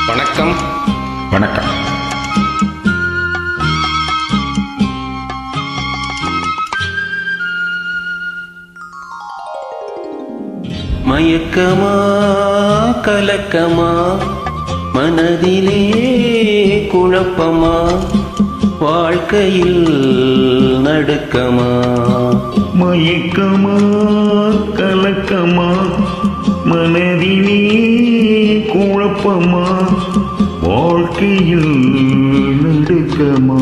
வணக்கம். வணக்கம். மயக்கமா கலக்கமா மனதிலே குழப்பமா வாழ்க்கையில் நடுக்கமா. மயக்கமா கலக்கமா மனதிலே குழப்பமா வாழ்க்கையில் நடுக்கமா.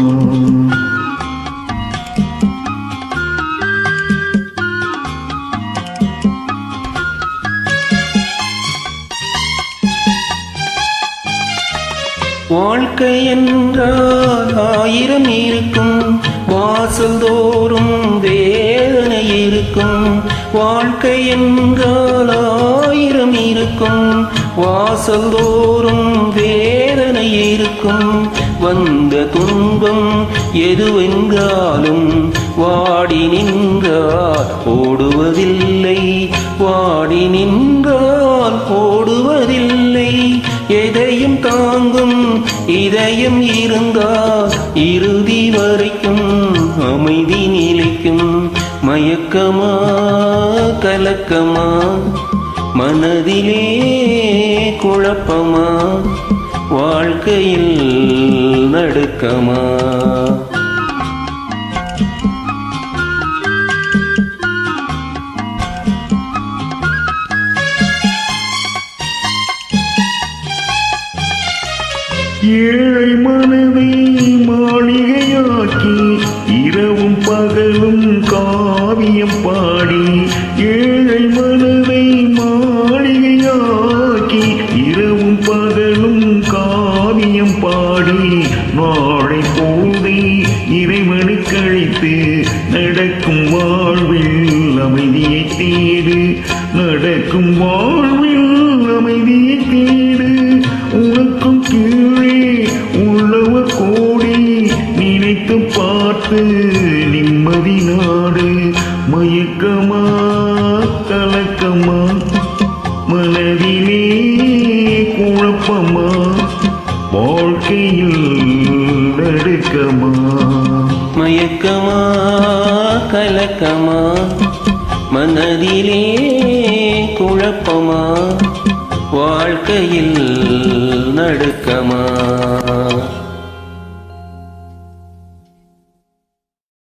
வாழ்க்கை என்றால் ஆயிரம் இருக்கும், வாசல் தோறும் வேதனை இருக்கும். வாழ்க்கை என்றால் ஆயிரம் இருக்கும், வாசல் தோறும் வேதனை இருக்கும். வந்த துன்பம் எதுவென்றாலும் வாடி நின்றால் ஓடுவதில்லை, வாடி நின்றால் ஓடுவதில்லை. எதையும் தாங்கும் இதயம் இருந்தால் இறுதி வரைக்கும் அமைதி நிலைக்கும். மயக்கமா கலக்கமா மனதிலே குழப்பமா வாழ்க்கையில் நடுக்கமா. ஏழை மனதை மாளிகையாக்கி இரவும் பகலும் காவியம் பாடி, ஏழை மனதை மாளிகையாக்கி இரவும் பகலும் காவியம் பாடி, நாளை போதை இறைவனை கழித்து நடக்கும் வாழ்வில் அமைதியை தேடு, நடக்கும் வாழ்வில் அமைதியை தேடு. உனக்கும் கீழே உள்ளவர் கோடி நினைத்து பார்த்து நிம்மதி நாடு. மயக்கமா கலக்கமா மனதிலே குழப்பமா வாழ்க்கையில் நடுக்கமா. மயக்கமா கலக்கமா மனதிலே குழப்பமா வாழ்க்கையில் நடுக்கமா.